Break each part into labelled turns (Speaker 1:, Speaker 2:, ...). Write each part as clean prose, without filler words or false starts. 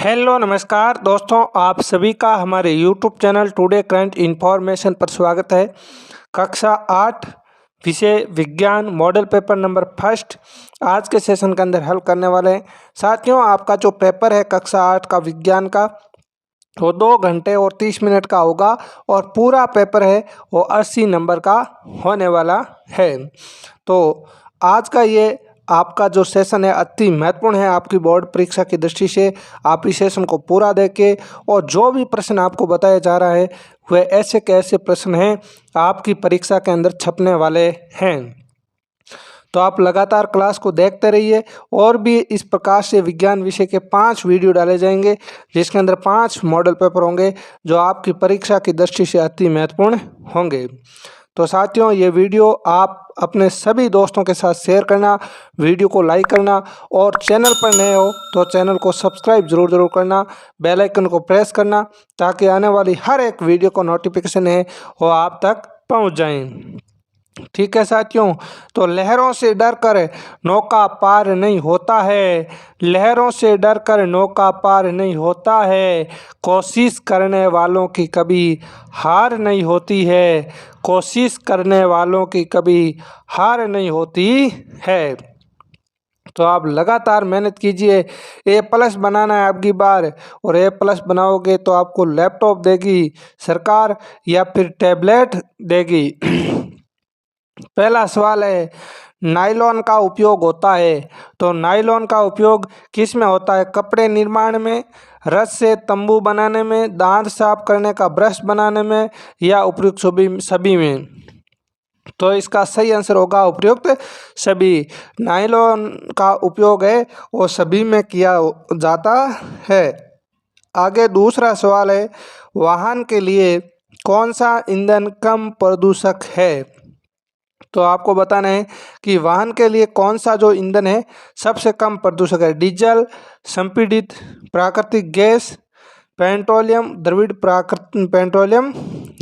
Speaker 1: Hello नमस्कार दोस्तों, आप सभी का हमारे YouTube channel today current information पर स्वागत है। कक्षा 8 विषय विज्ञान मॉडल पेपर नंबर फर्स्ट आज के सेशन के अंदर हल करने वाले हैं। साथियों, आपका जो पेपर है कक्षा 8 का विज्ञान का वो 2 घंटे और 30 मिनट का होगा और पूरा पेपर है वो 80 नंबर का होने वाला है। तो आज का ये आपका जो सेशन है अति महत्वपूर्ण है आपकी बोर्ड परीक्षा की दृष्टि से। आप इस सेशन को पूरा देखें और जो भी प्रश्न आपको बताया जा रहा है वह ऐसे कैसे प्रश्न हैं आपकी परीक्षा के अंदर छपने वाले हैं। तो आप लगातार क्लास को देखते रहिए और भी इस प्रकार से विज्ञान विषय के 5 वीडियो डाले जाएंगे जिसके अंदर 5 मॉडल पेपर होंगे जो आपकी परीक्षा की दृष्टि से अति महत्वपूर्ण होंगे। तो साथियों, ये वीडियो आप अपने सभी दोस्तों के साथ शेयर करना, वीडियो को लाइक करना और चैनल पर नए हो तो चैनल को सब्सक्राइब जरूर करना, बेल आइकन को प्रेस करना ताकि आने वाली हर एक वीडियो को नोटिफिकेशन है वो आप तक पहुंच जाएं। ठीक है साथियों, तो लहरों से डर कर नौका पार नहीं होता है, लहरों से डर कर नौका पार नहीं होता है, कोशिश करने वालों की कभी हार नहीं होती है, कोशिश करने वालों की कभी हार नहीं होती है। तो आप लगातार मेहनत कीजिए। A+ बनाना है आपकी बार और A+ बनाओगे तो आपको लैपटॉप देगी सरकार या फिर टैबलेट देगी। पहला सवाल है, नायलॉन का उपयोग होता है तो नायलॉन का उपयोग किस में होता है? कपड़े निर्माण में, रस से तंबू बनाने में, दांत साफ करने का ब्रश बनाने में या उपयुक्त सभी में। तो इसका सही आंसर होगा उपयुक्त सभी। नायलॉन का उपयोग है वो सभी में किया जाता है। आगे दूसरा सवाल है, वाहन के लिए कौन सा ईंधन कम प्रदूषक है? तो आपको बताना है कि वाहन के लिए कौन सा जो ईंधन है सबसे कम प्रदूषक है। डीजल, संपीड़ित प्राकृतिक गैस, पेट्रोलियम द्रविड़ पेट्रोलियम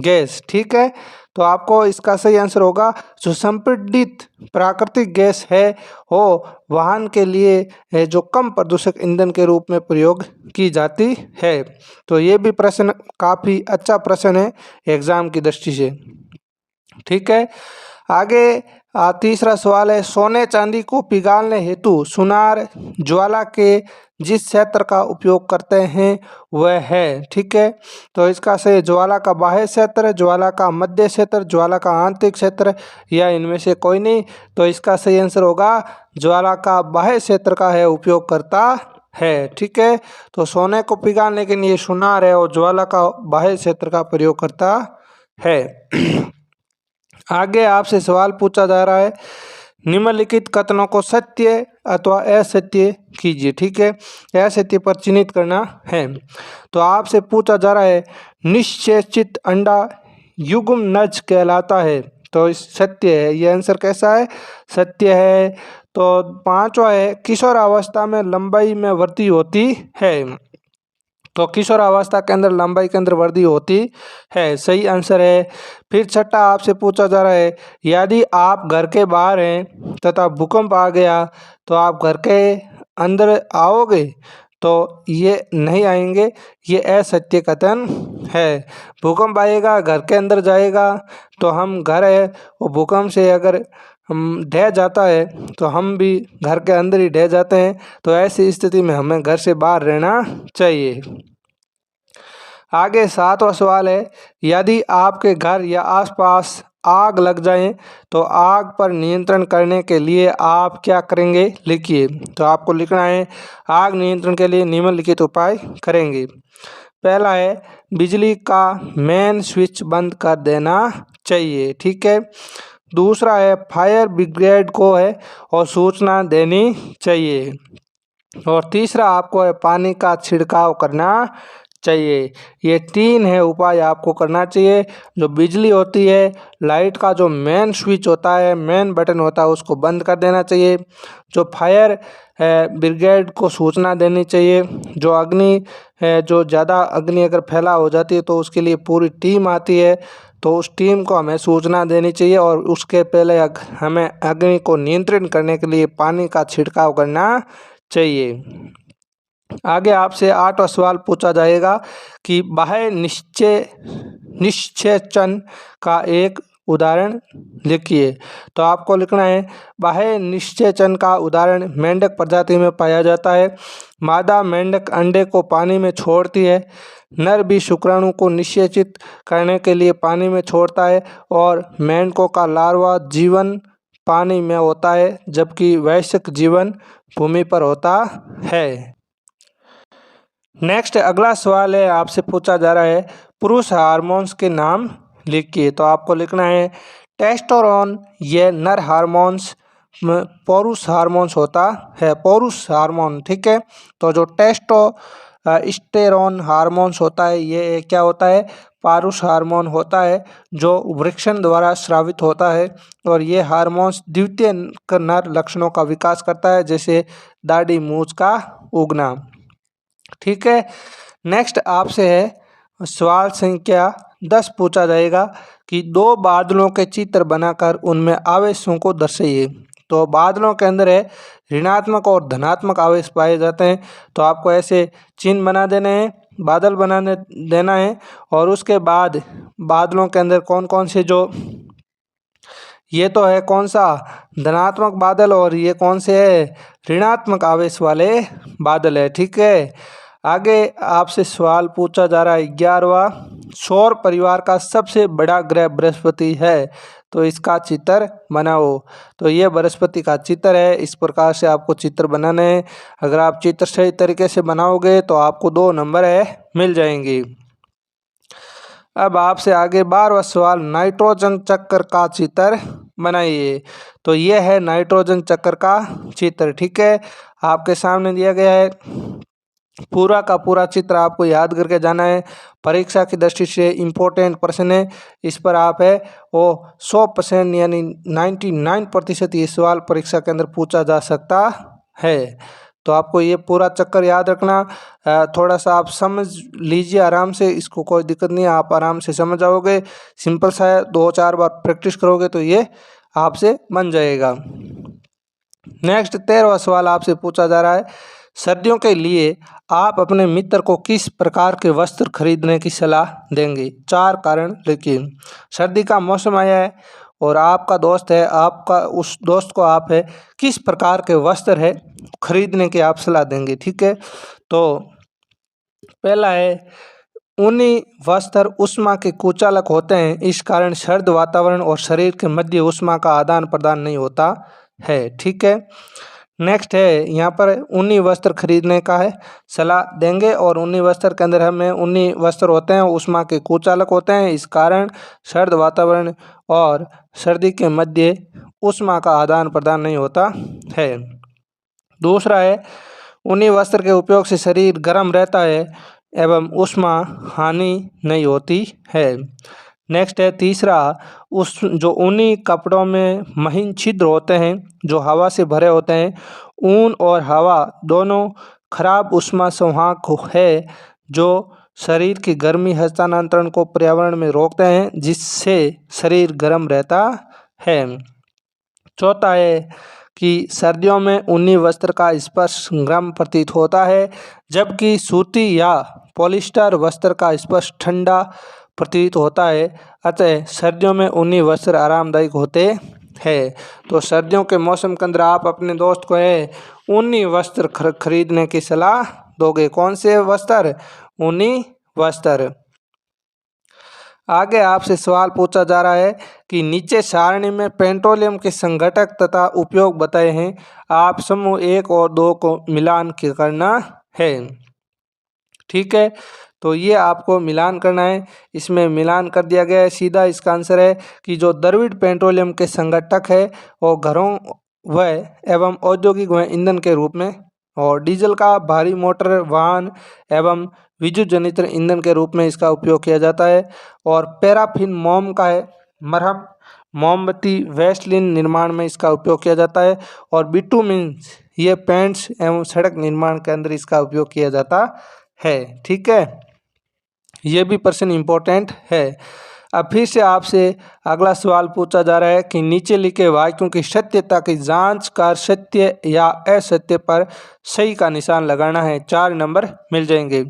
Speaker 1: गैस। ठीक है, तो आपको इसका सही आंसर होगा जो संपीड़ित प्राकृतिक गैस है वो वाहन के लिए जो कम प्रदूषक ईंधन के रूप में प्रयोग की जाती है। तो ये भी प्रश्न काफ़ी अच्छा प्रश्न है एग्जाम की दृष्टि से। ठीक है, आगे तीसरा सवाल है, सोने चांदी को पिघालने हेतु सुनार ज्वाला के जिस क्षेत्र का उपयोग करते हैं वह है। ठीक है, तो इसका से ज्वाला का बाह्य क्षेत्र, ज्वाला का मध्य क्षेत्र, ज्वाला का आंतरिक क्षेत्र या इनमें से कोई नहीं। तो इसका सही आंसर होगा ज्वाला का बाह्य क्षेत्र का है उपयोग करता है। ठीक है, तो सोने को पिघालने के लिए सुनार है और ज्वाला का बाह्य क्षेत्र का प्रयोग करता है। आगे आपसे सवाल पूछा जा रहा है, निम्नलिखित कथनों को सत्य अथवा असत्य कीजिए। ठीक है, असत्य पर चिन्हित करना है। तो आपसे पूछा जा रहा है, निषेचित अंडा युग्मनज कहलाता है। तो इस सत्य है, ये आंसर कैसा है? सत्य है। तो पांचवा है, किशोरावस्था में लंबाई में वृद्धि होती है। तो किशोरावस्था के अंदर लंबाई के अंदर वृद्धि होती है, सही आंसर है। फिर छठा आपसे पूछा जा रहा है, यदि आप घर के बाहर हैं तथा भूकंप आ गया तो आप घर के अंदर आओगे? तो ये नहीं आएंगे, ये असत्य कथन है। भूकंप आएगा घर के अंदर जाएगा तो हम घर है वो भूकंप से अगर हम ढह जाता है तो हम भी घर के अंदर ही ढह जाते हैं। तो ऐसी स्थिति में हमें घर से बाहर रहना चाहिए। आगे 7वां सवाल है, यदि आपके घर या आसपास आग लग जाए तो आग पर नियंत्रण करने के लिए आप क्या करेंगे? लिखिए। तो आपको लिखना है, आग नियंत्रण के लिए निम्नलिखित उपाय करेंगे। पहला है, बिजली का मेन स्विच बंद कर देना चाहिए। ठीक है, दूसरा है, फायर ब्रिगेड को है और सूचना देनी चाहिए। और तीसरा आपको है, पानी का छिड़काव करना चाहिए। ये 3 है उपाय आपको करना चाहिए। जो बिजली होती है, लाइट का जो मेन स्विच होता है, मेन बटन होता है उसको बंद कर देना चाहिए। जो फायर ब्रिगेड को सूचना देनी चाहिए। जो अग्नि है, जो ज़्यादा अग्नि अगर फैला हो जाती है तो उसके लिए पूरी टीम आती है, तो उस टीम को हमें सूचना देनी चाहिए और उसके पहले हमें अग्नि को नियंत्रण करने के लिए पानी का छिड़काव करना चाहिए। आगे आपसे 8वां सवाल पूछा जाएगा कि बाह्य निषेचन का एक उदाहरण लिखिए। तो आपको लिखना है बाह्य निषेचन का उदाहरण मेंढक प्रजाति में पाया जाता है। मादा मेंढक अंडे को पानी में छोड़ती है, नर भी शुक्राणु को निषेचित करने के लिए पानी में छोड़ता है और मेंढकों का लार्वा जीवन पानी में होता है जबकि वयस्क जीवन भूमि पर होता है। नेक्स्ट अगला सवाल है, आपसे पूछा जा रहा है पुरुष हार्मोन्स के नाम लिखिए। तो आपको लिखना है टेस्टोस्टेरोन ये नर हार्मोन्स पौरुष हार्मोन्स होता है, पौरुष हार्मोन, ठीक है। तो जो टेस्टोस्टेरोन हार्मोन्स होता है ये क्या होता है, पुरुष हार्मोन होता है जो वृषण द्वारा स्रावित होता है और ये हार्मोन्स द्वितीय नर लक्षणों का विकास करता है जैसे दाढ़ी मूंछ का उगना, ठीक है। नेक्स्ट आपसे है सवाल संख्या 10 पूछा जाएगा कि दो बादलों के चित्र बनाकर उनमें आवेशों को दर्शाइए। तो बादलों के अंदर है ऋणात्मक और धनात्मक आवेश पाए जाते हैं। तो आपको ऐसे चिन्ह बना देने हैं, बादल बनाने देना है और उसके बाद बादलों के अंदर कौन कौन से, जो ये तो है कौन सा धनात्मक बादल और ये कौन से है ऋणात्मक आवेश वाले बादल है, ठीक है। आगे आपसे सवाल पूछा जा रहा है 11वां, सौर परिवार का सबसे बड़ा ग्रह बृहस्पति है, तो इसका चित्र बनाओ। तो ये बृहस्पति का चित्र है, इस प्रकार से आपको चित्र बनाने हैं। अगर आप चित्र सही तरीके से बनाओगे तो आपको 2 नंबर मिल जाएंगे। अब आपसे आगे 12वां सवाल, नाइट्रोजन चक्र का चित्र बनाइए। तो यह है नाइट्रोजन चक्र का चित्र, ठीक है, आपके सामने दिया गया है। पूरा का पूरा चित्र आपको याद करके जाना है, परीक्षा की दृष्टि से इम्पोर्टेंट प्रश्न है। इस पर आप है वो 100% यानी 99% ये सवाल परीक्षा के अंदर पूछा जा सकता है। तो आपको ये पूरा चक्कर याद रखना, थोड़ा सा आप समझ लीजिए आराम से, इसको कोई दिक्कत नहीं है, आप आराम से समझ जाओगे। सिंपल सा है, 2-4 बार प्रैक्टिस करोगे तो ये आपसे बन जाएगा। नेक्स्ट 13वां सवाल आपसे पूछा जा रहा है, सर्दियों के लिए आप अपने मित्र को किस प्रकार के वस्त्र खरीदने की सलाह देंगे? 4 कारण लिखिए। सर्दी का मौसम आया है और आपका दोस्त है, आपका उस दोस्त को आप है किस प्रकार के वस्त्र है खरीदने की आप सलाह देंगे, ठीक है। तो पहला है ऊनी वस्त्र उष्मा के कुचालक होते हैं, इस कारण सर्द वातावरण और शरीर के मध्य उष्मा का आदान प्रदान नहीं होता है, ठीक है। नेक्स्ट है यहाँ पर ऊनी वस्त्र खरीदने का है सलाह देंगे और ऊनी वस्त्र के अंदर हमें ऊनी वस्त्र होते हैं उष्मा के कुचालक होते हैं, इस कारण सर्द वातावरण और सर्दी के मध्य उष्मा का आदान प्रदान नहीं होता है। दूसरा है ऊनी वस्त्र के उपयोग से शरीर गर्म रहता है एवं उष्मा हानि नहीं होती है। नेक्स्ट है तीसरा, उस जो ऊनी कपड़ों में महीन छिद्र होते हैं जो हवा से भरे होते हैं, ऊन और हवा दोनों खराब उष्मा संवाहक है जो शरीर की गर्मी हस्तांतरण को पर्यावरण में रोकते हैं जिससे शरीर गर्म रहता है। चौथा है कि सर्दियों में ऊनी वस्त्र का स्पर्श गर्म प्रतीत होता है जबकि सूती या पॉलिस्टर वस्त्र का स्पर्श ठंडा प्रतीत होता है, अतः सर्दियों में ऊनी वस्त्र आरामदायक होते हैं। तो सर्दियों के मौसम के अंदर आप अपने दोस्त को है ऊनी वस्त्र खरीदने की सलाह दोगे। कौन से वस्त्र? ऊनी वस्त्र। आगे आपसे सवाल पूछा जा रहा है कि नीचे सारणी में पेट्रोलियम के संघटक तथा उपयोग बताए हैं, आप समूह 1 और 2 को मिलान करना है, ठीक है। तो ये आपको मिलान करना है, इसमें मिलान कर दिया गया है। सीधा इसका आंसर है कि जो द्रविड़ पेट्रोलियम के संघटक है वो घरों व एवं औद्योगिक व ईंधन के रूप में और डीजल का भारी मोटर वाहन एवं विद्युत जनित ईंधन के रूप में इसका उपयोग किया जाता है। और पैराफिन मोम का है मरहम, मोमबत्ती, वैसलीन निर्माण में इसका उपयोग किया जाता है। और बिटुमिन ये पेंट्स एवं सड़क निर्माण के अंदर इसका उपयोग किया जाता है, ठीक है। ये भी प्रश्न इम्पोर्टेंट है। अब फिर से आपसे अगला सवाल पूछा जा रहा है कि नीचे लिखे वाक्यों की सत्यता की जांच कर सत्य या असत्य पर सही का निशान लगाना है। 4 नंबर मिल जाएंगे।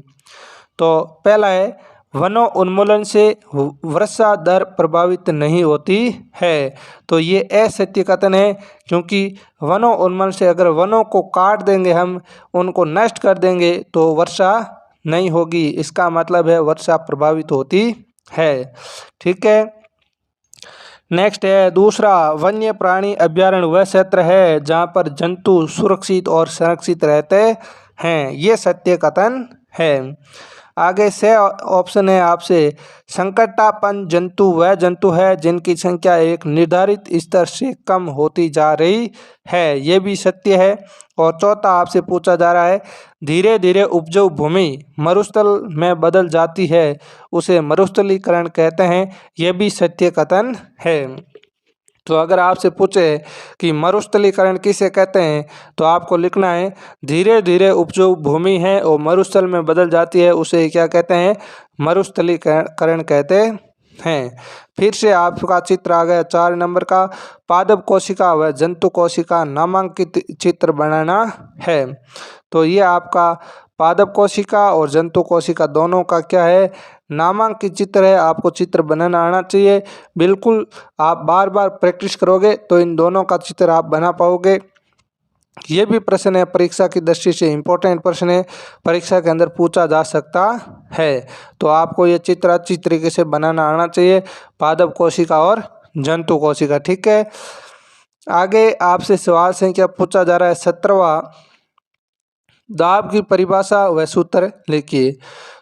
Speaker 1: तो पहला है वनों उन्मूलन से वर्षा दर प्रभावित नहीं होती है। तो ये असत्य कथन है, क्योंकि वनों उन्मूलन से अगर वनों को काट देंगे, हम उनको नष्ट कर देंगे तो वर्षा नहीं होगी। इसका मतलब है वर्षा प्रभावित होती है। ठीक है। नेक्स्ट है दूसरा, वन्य प्राणी अभ्यारण्य वह क्षेत्र है जहाँ पर जंतु सुरक्षित और संरक्षित रहते हैं। ये सत्य कथन है। आगे से ऑप्शन है आपसे, संकटापन्न जंतु वह जंतु है जिनकी संख्या एक निर्धारित स्तर से कम होती जा रही है। ये भी सत्य है। और चौथा आपसे पूछा जा रहा है, धीरे धीरे उपजाऊ भूमि मरुस्थल में बदल जाती है, उसे मरुस्थलीकरण कहते हैं। ये भी सत्य कथन है। तो अगर आपसे पूछे कि मरुस्थलीकरण किसे कहते हैं, तो आपको लिखना है धीरे धीरे उपजाऊ भूमि है और मरुस्थल में बदल जाती है, उसे क्या कहते हैं? मरुस्थलीकरण कहते हैं। फिर से आपका चित्र आ गया 4 नंबर का, पादप कोशिका व जंतु कोशिका नामांकित चित्र बनाना है। तो ये आपका पादप कोशिका और जंतु कोशिका दोनों का क्या है? नामांकित चित्र है। आपको चित्र बनाना आना चाहिए। बिल्कुल आप बार बार प्रैक्टिस करोगे तो इन दोनों का चित्र आप बना पाओगे। ये भी प्रश्न है, परीक्षा की दृष्टि से इम्पोर्टेंट प्रश्न है, परीक्षा के अंदर पूछा जा सकता है। तो आपको ये चित्र अच्छी तरीके से बनाना आना चाहिए, पादप कोशिका और जंतु कोशिका। ठीक है। आगे आपसे सवाल संख्या पूछा जा रहा है 17वां, दाब की परिभाषा व सूत्र लिखिए।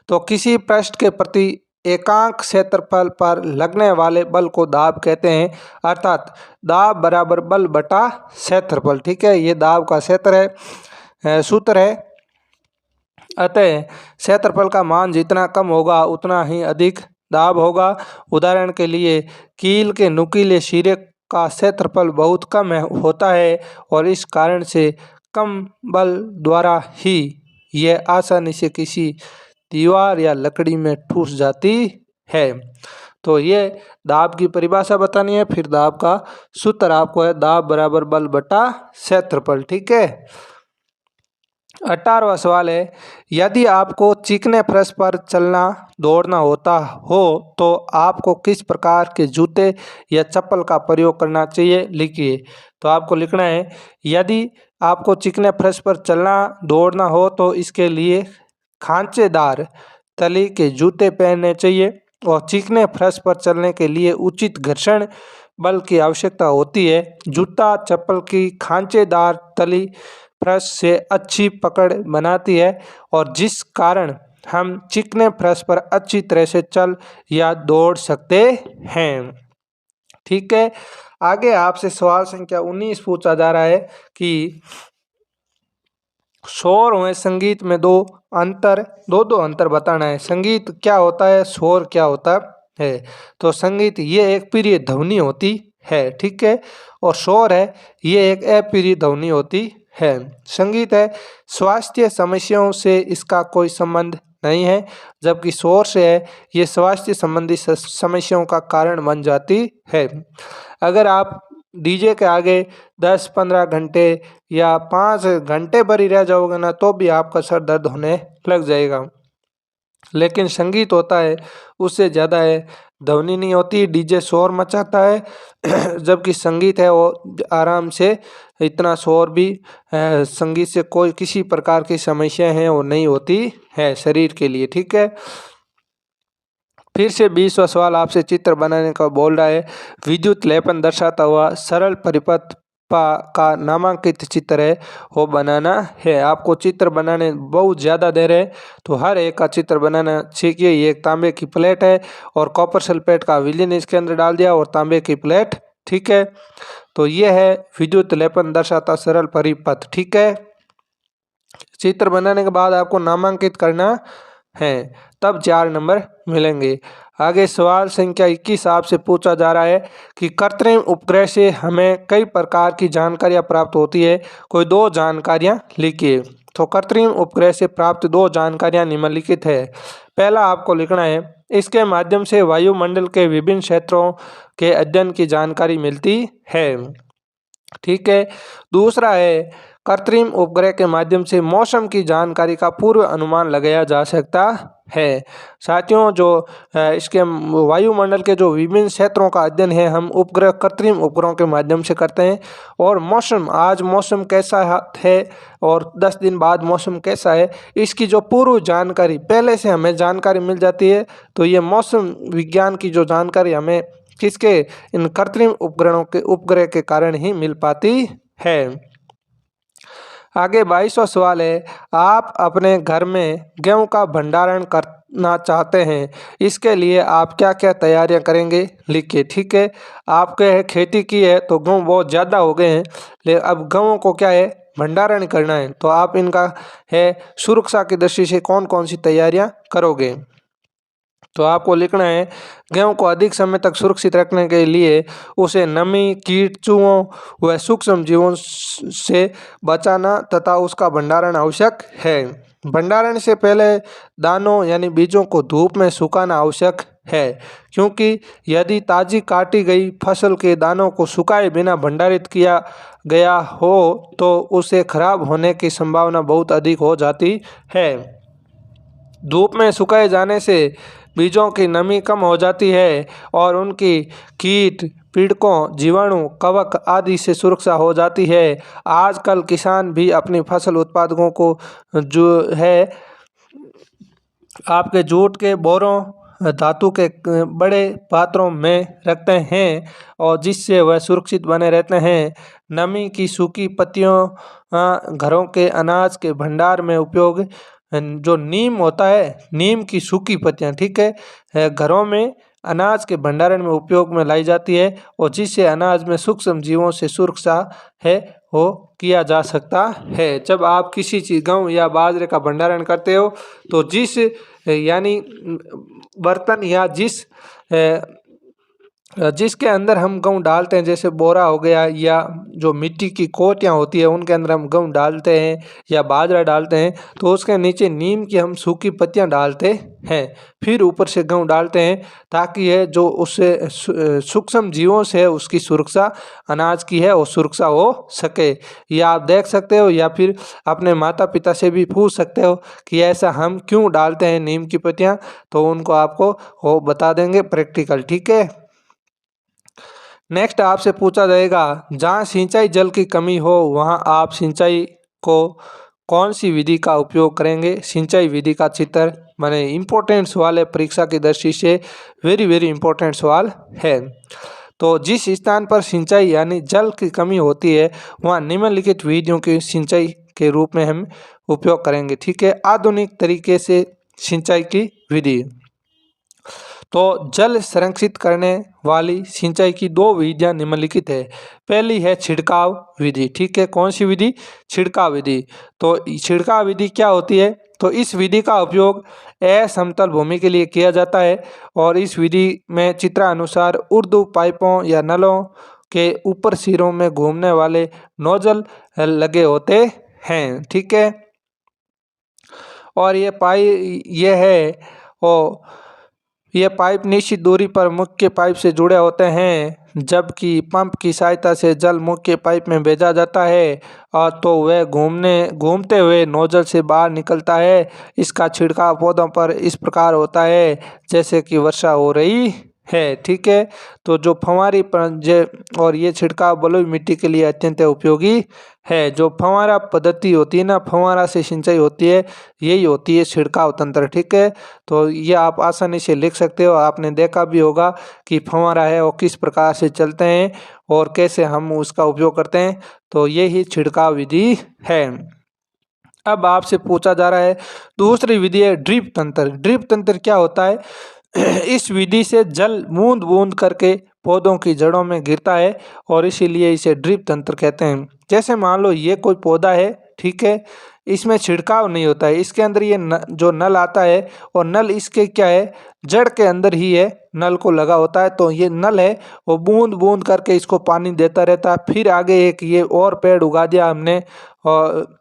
Speaker 1: तो किसी पृष्ठ के प्रति एकांक क्षेत्रफल पर लगने वाले बल को दाब कहते हैं, अर्थात दाब बराबर बल बटा क्षेत्रफल। ठीक है, ये दाब का क्षेत्र है, सूत्र है। अतः क्षेत्रफल का मान जितना कम होगा उतना ही अधिक दाब होगा। उदाहरण के लिए कील के नुकीले सिरे का क्षेत्रफल बहुत कम होता है और इस कारण से कम बल द्वारा ही यह आसानी से किसी दीवार या लकड़ी में ठूस जाती है। तो ये दाब की परिभाषा बतानी है। फिर दाब का सूत्र आपको है दाब बराबर बल बटा क्षेत्रफल। ठीक है। 18वां सवाल है, यदि आपको चिकने फर्श पर चलना दौड़ना होता हो तो आपको किस प्रकार के जूते या चप्पल का प्रयोग करना चाहिए? लिखिए। तो आपको लिखना है, यदि आपको चिकने फर्श पर चलना दौड़ना हो तो इसके लिए खांचेदार तली के जूते पहनने चाहिए और चिकने फर्श पर चलने के लिए उचित घर्षण बल की आवश्यकता होती है। जूता चप्पल की खांचेदार तली फर्श से अच्छी पकड़ बनाती है और जिस कारण हम चिकने फर्श पर अच्छी तरह से चल या दौड़ सकते हैं। ठीक है। आगे आपसे सवाल संख्या 19 पूछा जा रहा है कि शोर व संगीत में दो अंतर बताना है। संगीत क्या होता है, शोर क्या होता है? तो संगीत ये एक प्रिय ध्वनि होती है। ठीक है। और शोर है ये एक अप्रिय ध्वनि होती है। संगीत है स्वास्थ्य समस्याओं से इसका कोई संबंध नहीं है, जबकि शोर से है ये स्वास्थ्य संबंधी समस्याओं का कारण बन जाती है। अगर आप डीजे के आगे 10-15 घंटे या 5 घंटे भर ही रह जाओगे ना, तो भी आपका सर दर्द होने लग जाएगा। लेकिन संगीत होता है उससे ज़्यादा है ध्वनि नहीं होती, डीजे शोर मचाता है जबकि संगीत है वो आराम से, इतना शोर भी संगीत से कोई किसी प्रकार की समस्या है वो नहीं होती है शरीर के लिए। ठीक है। फिर से 20वां सवाल आपसे चित्र बनाने का बोल रहा है, विद्युत लेपन दर्शाता हुआ सरल परिपथ का नामांकित चित्र है वो बनाना है। आपको चित्र बनाने बहुत ज़्यादा दे रहे हैं तो हर एक का चित्र बनाना सीखिए। ये एक तांबे की प्लेट है और कॉपर सल्फेट का विलयन इसके अंदर डाल दिया और तांबे की प्लेट। ठीक है। तो ये है विद्युत लेपन दर्शाता सरल परिपथ। ठीक है। चित्र बनाने के बाद आपको नामांकित करना है, तब 4 नंबर मिलेंगे। आगे सवाल संख्या 21 आपसे पूछा जा रहा है कि कृत्रिम उपग्रह से हमें कई प्रकार की जानकारियां प्राप्त होती है, कोई 2 जानकारियां लिखिए। तो कृत्रिम उपग्रह से प्राप्त 2 जानकारियां निम्नलिखित है। पहला आपको लिखना है इसके माध्यम से वायुमंडल के विभिन्न क्षेत्रों के अध्ययन की जानकारी मिलती है। ठीक है। दूसरा है कृत्रिम उपग्रह के माध्यम से मौसम की जानकारी का पूर्व अनुमान लगाया जा सकता है। साथियों, जो इसके वायुमंडल के जो विभिन्न क्षेत्रों का अध्ययन है हम उपग्रह कृत्रिम उपग्रहों के माध्यम से करते हैं। और मौसम, आज मौसम कैसा है और 10 दिन बाद मौसम कैसा है, इसकी जो पूर्व जानकारी पहले से हमें जानकारी मिल जाती है। तो ये मौसम विज्ञान की जो जानकारी हमें किसके, इन कृत्रिम उपग्रह के कारण ही मिल पाती है। आगे 22वां सवाल है, आप अपने घर में गेहूं का भंडारण करना चाहते हैं, इसके लिए आप क्या क्या तैयारियां करेंगे, लिखिए। ठीक है। आपके खेती की है तो गेहूं बहुत ज़्यादा हो गए हैं, लेकिन अब गेहूं को क्या है, भंडारण करना है। तो आप इनका है सुरक्षा की दृष्टि से कौन कौन सी तैयारियां करोगे। तो आपको लिखना है, गेहूं को अधिक समय तक सुरक्षित रखने के लिए उसे नमी, कीट, चूहों व सूक्ष्म जीवों से बचाना तथा उसका भंडारण आवश्यक है। भंडारण से पहले दानों यानी बीजों को धूप में सुखाना आवश्यक है, क्योंकि यदि ताज़ी काटी गई फसल के दानों को सुखाए बिना भंडारित किया गया हो तो उसे खराब होने की संभावना बहुत अधिक हो जाती है। धूप में सुखाए जाने से बीजों की नमी कम हो जाती है और उनकी कीट, पीड़कों, जीवाणु, कवक आदि से सुरक्षा हो जाती है। आजकल किसान भी अपनी फसल उत्पादकों को जो है आपके जूट के बोरों, धातु के बड़े पात्रों में रखते हैं और जिससे वह सुरक्षित बने रहते हैं। नमी की सूखी पत्तियों घरों के अनाज के भंडार में उपयोग, जो नीम होता है, नीम की सूखी पत्तियां, ठीक है, घरों में अनाज के भंडारण में उपयोग में लाई जाती है और जिससे अनाज में सूक्ष्म जीवों से सुरक्षा है वो किया जा सकता है। जब आप किसी चीज़ गेहूं या बाजरे का भंडारण करते हो तो जिस यानी बर्तन या जिसके अंदर हम गेहूं डालते हैं, जैसे बोरा हो गया या जो मिट्टी की कोटियाँ होती है उनके अंदर हम गेहूं डालते हैं या बाजरा डालते हैं, तो उसके नीचे नीम की हम सूखी पत्तियां डालते हैं, फिर ऊपर से गेहूं डालते हैं ताकि यह जो उससे सूक्ष्म जीवों से उसकी सुरक्षा, अनाज की है वो सुरक्षा हो सके। या आप देख सकते हो या फिर अपने माता पिता से भी पूछ सकते हो कि ऐसा हम क्यों डालते हैं नीम की पत्तियां, तो उनको आपको वो बता देंगे प्रैक्टिकल। ठीक है। नेक्स्ट आपसे पूछा जाएगा, जहाँ सिंचाई जल की कमी हो वहाँ आप सिंचाई को कौन सी विधि का उपयोग करेंगे। सिंचाई विधि का चित्र माने इम्पोर्टेंट सवाल है, परीक्षा की दृष्टि से वेरी वेरी इम्पोर्टेंट सवाल है। तो जिस स्थान पर सिंचाई यानी जल की कमी होती है वहाँ निम्नलिखित विधियों की सिंचाई के रूप में हम उपयोग करेंगे। ठीक है। आधुनिक तरीके से सिंचाई की विधि, तो जल संरक्षित करने वाली सिंचाई की 2 विधियां निम्नलिखित है। पहली है छिड़काव विधि। ठीक है। कौन सी विधि, छिड़काव विधि। तो छिड़काव विधि क्या होती है, तो इस विधि का उपयोग असमतल भूमि के लिए किया जाता है और इस विधि में चित्रानुसार ऊर्ध्व पाइपों या नलों के ऊपर सिरों में घूमने वाले नोजल लगे होते हैं। ठीक है। और ये पाइप निश्चित दूरी पर मुख्य पाइप से जुड़े होते हैं, जबकि पंप की सहायता से जल मुख्य पाइप में भेजा जाता है और तो वह घूमते हुए नोजल से बाहर निकलता है। इसका छिड़काव पौधों पर इस प्रकार होता है जैसे कि वर्षा हो रही है। ठीक है। तो जो फंवारी और ये छिड़काव बलुई मिट्टी के लिए अत्यंत उपयोगी है। जो फंवारा पद्धति होती है ना, फंवारा से सिंचाई होती है, यही होती है छिड़काव तंत्र। ठीक है। तो ये आप आसानी से लिख सकते हो। आपने देखा भी होगा कि फंवारा है वो किस प्रकार से चलते हैं और कैसे हम उसका उपयोग करते हैं। तो ये ही छिड़काव विधि है। अब आपसे पूछा जा रहा है दूसरी विधि है ड्रिप तंत्र। ड्रिप तंत्र क्या होता है, इस विधि से जल बूंद बूंद करके पौधों की जड़ों में गिरता है और इसीलिए इसे ड्रिप तंत्र कहते हैं। जैसे मान लो ये कोई पौधा है, ठीक है, इसमें छिड़काव नहीं होता है, इसके अंदर ये जो नल आता है और नल इसके क्या है, जड़ के अंदर ही है, नल को लगा होता है। तो ये नल है वो बूंद बूंद करके इसको पानी देता रहता है। फिर आगे एक ये और पेड़ उगा दिया हमने और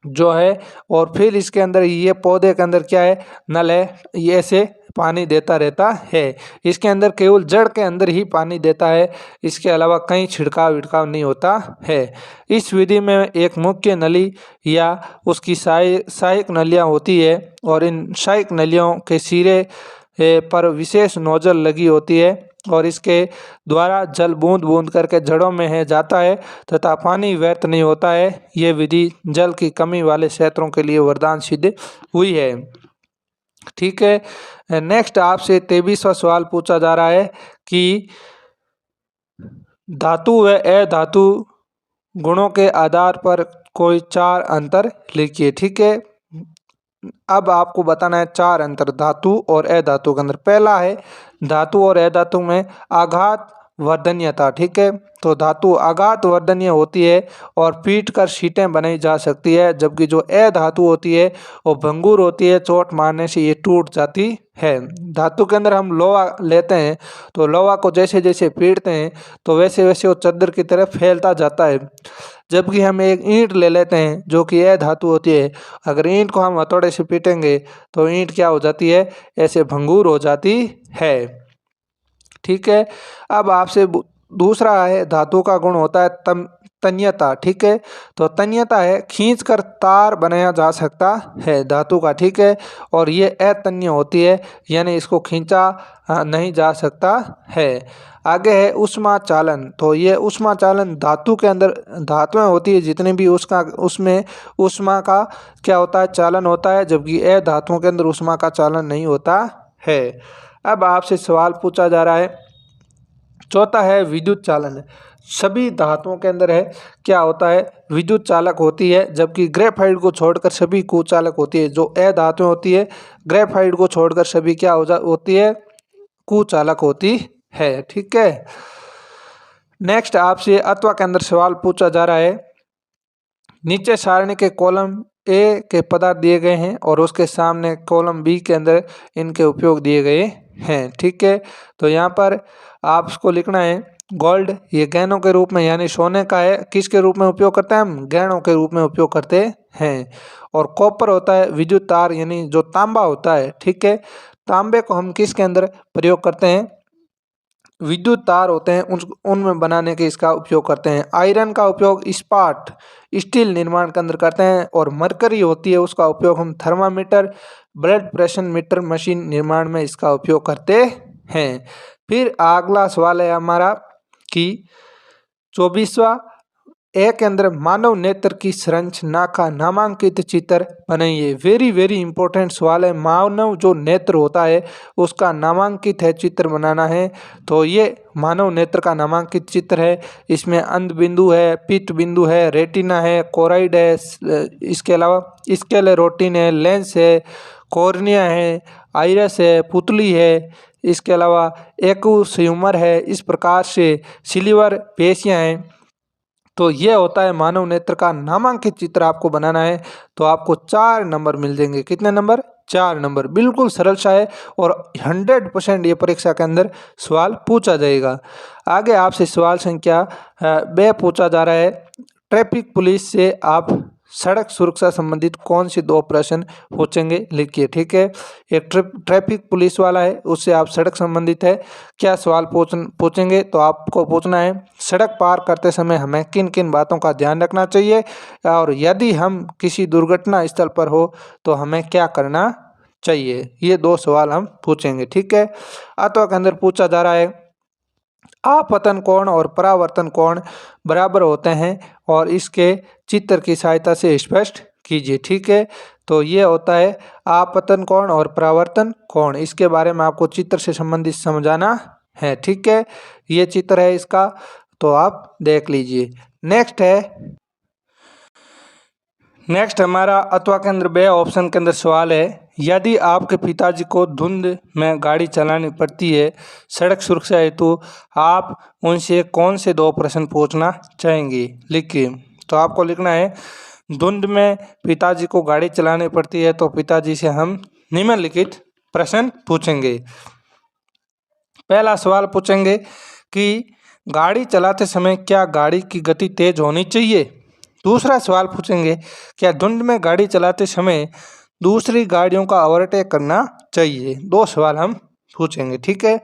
Speaker 1: जो है, और फिर इसके अंदर ये पौधे के अंदर क्या है, नल है, ये ऐसे पानी देता रहता है। इसके अंदर केवल जड़ के अंदर ही पानी देता है, इसके अलावा कहीं छिड़काव विड़काव नहीं होता है। इस विधि में एक मुख्य नली या उसकी सहायक नलियाँ होती है और इन सहायक नलियों के सिरे पर विशेष नोजल लगी होती है और इसके द्वारा जल बूंद बूंद करके जड़ों में है जाता है तथा पानी व्यर्थ नहीं होता है। ये विधि जल की कमी वाले क्षेत्रों के लिए वरदान सिद्ध हुई है। ठीक है, नेक्स्ट आपसे 23वां सवाल पूछा जा रहा है कि धातु व अधातु गुणों के आधार पर कोई 4 अंतर लिखिए। ठीक है, अब आपको बताना है 4 अंतर धातु और अधातु के अंदर। पहला है धातु और अधातु में आघात वर्धनीयता। ठीक है, तो धातु आघात वर्धनीय होती है और पीट कर शीटें बनाई जा सकती है, जबकि जो अधातु होती है वो भंगुर होती है, चोट मारने से ये टूट जाती है। धातु के अंदर हम लोहा लेते हैं तो लोहा को जैसे जैसे पीटते हैं तो वैसे वैसे वो चादर की तरफ फैलता जाता है, जबकि हम एक ईंट ले लेते हैं जो कि अधातु होती है, अगर ईंट को हम हथौड़े से पीटेंगे तो ईंट क्या हो जाती है, ऐसे भंगुर हो जाती है। ठीक है, अब आपसे दूसरा है धातु का गुण होता है तन्यता। ठीक है, तो तन्यता है खींच कर तार बनाया जा सकता है धातु का। ठीक है, और ये अतन्य होती है यानी इसको खींचा नहीं जा सकता है। आगे है उष्मा चालन, तो ये उष्मा चालन धातु के अंदर धातुएं होती है जितनी भी उसमें उष्मा का क्या होता है, चालन होता है, जबकि अधातुओं के अंदर उष्मा का चालन नहीं होता है। अब आपसे सवाल पूछा जा रहा है, चौथा है विद्युत चालन। सभी धातुओं के अंदर है क्या होता है, विद्युत चालक होती है, जबकि ग्रेफाइट को छोड़कर सभी कुचालक होती है। जो अधातुएं होती है ग्रेफाइट को छोड़कर सभी क्या होती है, कुचालक होती है। ठीक है, नेक्स्ट आपसे अथवा के अंदर सवाल पूछा जा रहा है, नीचे सारणी के कॉलम ए के पदार्थ दिए गए हैं और उसके सामने कॉलम बी के अंदर इनके उपयोग दिए गए हैं। ठीक है, तो यहाँ पर आपको लिखना है गोल्ड, ये गहनों के रूप में यानी सोने का है, किसके रूप में उपयोग करते हैं, हम गहनों के रूप में उपयोग करते हैं। और कॉपर होता है विद्युत तार यानी जो तांबा होता है। ठीक है, तांबे को हम किसके अंदर प्रयोग करते हैं, विद्युत तार होते हैं उनमें बनाने के इसका उपयोग करते हैं। आयरन का उपयोग इस्पात स्टील निर्माण के अंदर करते हैं और मरकरी होती है उसका उपयोग हम thermometer blood pressure meter machine निर्माण में इसका उपयोग करते हैं। फिर अगला सवाल है हमारा कि 24वां ए के अंदर मानव नेत्र की संरचना का नामांकित चित्र बनाइए। वेरी वेरी इंपॉर्टेंट सवाल है, मानव जो नेत्र होता है उसका नामांकित है चित्र बनाना है। तो ये मानव नेत्र का नामांकित चित्र है, इसमें अंध बिंदु है, पित्त बिंदु है, रेटिना है, कोराइड है, इसके अलावा स्क्लेरोटिन है, लेंस है, कॉर्निया है, आइरस है, पुतली है, इसके अलावा एक्यूस है, इस प्रकार से सिल्वर पेशियाँ हैं। तो ये होता है मानव नेत्र का नामांकित चित्र आपको बनाना है, तो आपको 4 नंबर मिल जाएंगे। कितने नंबर, 4 नंबर। बिल्कुल सरल सा है और 100% ये परीक्षा के अंदर सवाल पूछा जाएगा। आगे आपसे सवाल संख्या 2 पूछा जा रहा है, ट्रैफिक पुलिस से आप सड़क सुरक्षा संबंधित कौन से 2 प्रश्न पूछेंगे, लिखिए। ठीक है, एक ट्रैफिक पुलिस वाला है उससे आप सड़क संबंधित है क्या सवाल पूछेंगे, तो आपको पूछना है सड़क पार करते समय हमें किन किन बातों का ध्यान रखना चाहिए और यदि हम किसी दुर्घटना स्थल पर हो तो हमें क्या करना चाहिए। ये 2 सवाल हम पूछेंगे। ठीक है, अथवा के अंदर पूछा जा रहा है आपतन कोण और परावर्तन कोण बराबर होते हैं और इसके चित्र की सहायता से स्पष्ट कीजिए। ठीक है, तो ये होता है आपतन कोण और परावर्तन कोण, इसके बारे में आपको चित्र से संबंधित समझाना है। ठीक है, ये चित्र है इसका, तो आप देख लीजिए। नेक्स्ट हमारा अथवा के अंदर बे ऑप्शन के अंदर सवाल है, यदि आपके पिताजी को धुंध में गाड़ी चलानी पड़ती है सड़क सुरक्षा हेतु आप उनसे कौन से 2 प्रश्न पूछना चाहेंगे, लिखिए। तो आपको लिखना है धुंध में पिताजी को गाड़ी चलानी पड़ती है तो पिताजी से हम निम्नलिखित प्रश्न पूछेंगे। पहला सवाल पूछेंगे कि गाड़ी चलाते समय क्या गाड़ी की गति तेज होनी चाहिए। दूसरा सवाल पूछेंगे क्या धुंध में गाड़ी चलाते समय दूसरी गाड़ियों का ओवरटेक करना चाहिए। 2 सवाल हम पूछेंगे, ठीक है।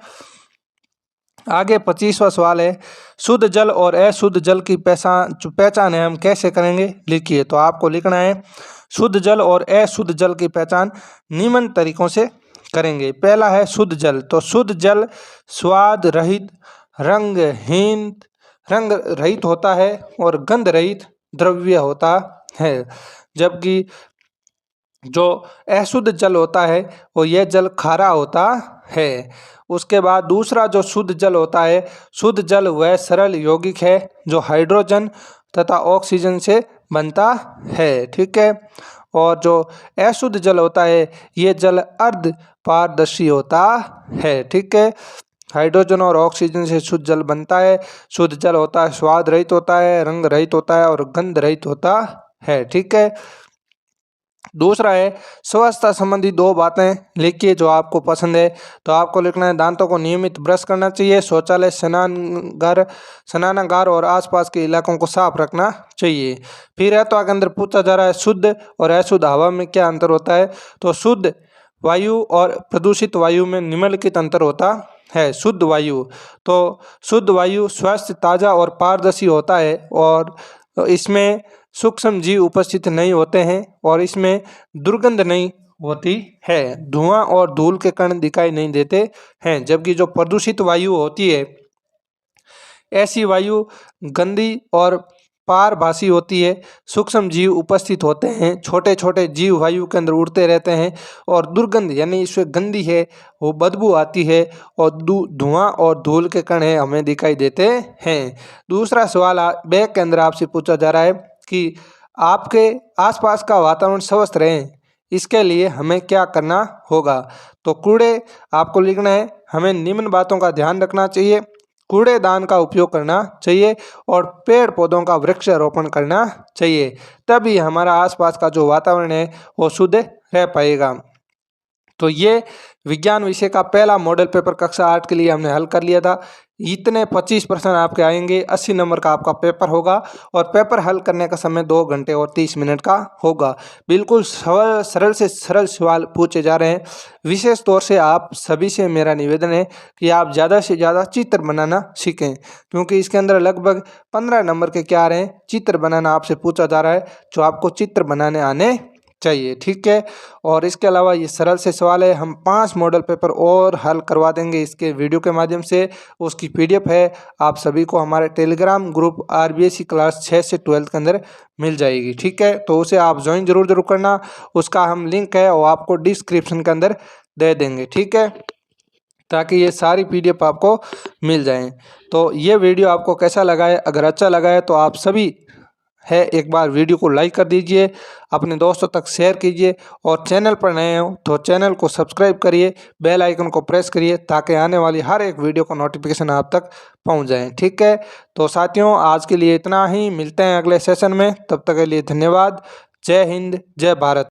Speaker 1: आगे 25वां सवाल है, शुद्ध जल और अशुद्ध जल की पहचान हम कैसे करेंगे, लिखिए। तो आपको लिखना है, शुद्ध जल और अशुद्ध जल की पहचान निम्न तरीकों से करेंगे। पहला है शुद्ध जल। तो शुद्ध जल स्वाद रहित, रंग रहित होता है और गंध रहित द्रव्य होता है, जबकि जो अशुद्ध जल होता है वो यह जल खारा होता है। उसके बाद दूसरा जो शुद्ध जल होता है, शुद्ध जल वह सरल यौगिक है जो हाइड्रोजन तथा ऑक्सीजन से बनता है, ठीक है। और जो अशुद्ध जल होता है ये जल अर्ध पारदर्शी होता है, ठीक है। हाइड्रोजन और ऑक्सीजन से शुद्ध जल बनता है। शुद्ध जल होता है स्वाद रहित होता है, रंग रहित होता है और गंध रहित होता है, ठीक है। दूसरा है स्वच्छता संबंधी 2 बातें लिखिए जो आपको पसंद है। तो आपको लिखना है, दांतों को नियमित ब्रश करना चाहिए, शौचालय, स्नानागार और आसपास के इलाकों को साफ रखना चाहिए। फिर है तो आगे अंदर पूछा जा रहा है, शुद्ध और अशुद्ध हवा में क्या अंतर होता है। तो शुद्ध वायु और प्रदूषित वायु में निम्नलिखित अंतर होता है। शुद्ध वायु, तो शुद्ध वायु स्वस्थ, ताज़ा और पारदर्शी होता है और इसमें सूक्ष्म जीव उपस्थित नहीं होते हैं और इसमें दुर्गंध नहीं होती है, धुआं और धूल के कण दिखाई नहीं देते हैं। जबकि जो प्रदूषित वायु होती है, ऐसी वायु गंदी और पारभासी होती है, सूक्ष्म जीव उपस्थित होते हैं, छोटे छोटे जीव वायु के अंदर उड़ते रहते हैं और दुर्गंध यानी इसमें गंदी है, वो बदबू आती है और धुआं और धूल के कण है हमें दिखाई देते हैं। दूसरा सवाल बैग के अंदर आपसे पूछा जा रहा है कि आपके आसपास का वातावरण स्वस्थ रहे, इसके लिए हमें क्या करना होगा। तो कूड़े आपको लिखना है, हमें निम्न बातों का ध्यान रखना चाहिए, कूड़ेदान का उपयोग करना चाहिए और पेड़ पौधों का वृक्षारोपण करना चाहिए, तभी हमारा आसपास का जो वातावरण है वो शुद्ध रह पाएगा। तो ये विज्ञान विषय का पहला मॉडल पेपर कक्षा 8 के लिए हमने हल कर लिया था। इतने 25 प्रश्न आपके आएंगे, 80 नंबर का आपका पेपर होगा और पेपर हल करने का समय 2 घंटे और 30 मिनट का होगा। बिल्कुल सरल से सरल सवाल पूछे जा रहे हैं। विशेष तौर से आप सभी से मेरा निवेदन है कि आप ज़्यादा से ज़्यादा चित्र बनाना सीखें, क्योंकि इसके अंदर लगभग 15 नंबर के क्या आ रहे हैं, चित्र बनाना आपसे पूछा जा रहा है, जो आपको चित्र बनाने आने चाहिए, ठीक है। और इसके अलावा ये सरल से सवाल है, हम 5 मॉडल पेपर और हल करवा देंगे इसके वीडियो के माध्यम से। उसकी PDF है आप सभी को हमारे टेलीग्राम ग्रुप RBSE क्लास 6 से 12 के अंदर मिल जाएगी, ठीक है। तो उसे आप ज्वाइन जरूर करना, उसका हम लिंक है वो आपको डिस्क्रिप्शन के अंदर दे देंगे, ठीक है, ताकि ये सारी PDF आपको मिल जाएँ। तो ये वीडियो आपको कैसा लगा है, अगर अच्छा लगा है तो आप सभी है एक बार वीडियो को लाइक कर दीजिए, अपने दोस्तों तक शेयर कीजिए और चैनल पर नए हो तो चैनल को सब्सक्राइब करिए, बेल आइकन को प्रेस करिए ताकि आने वाली हर एक वीडियो का नोटिफिकेशन आप तक पहुंच जाए, ठीक है। तो साथियों आज के लिए इतना ही, मिलते हैं अगले सेशन में, तब तक के लिए धन्यवाद। जय हिंद, जय भारत।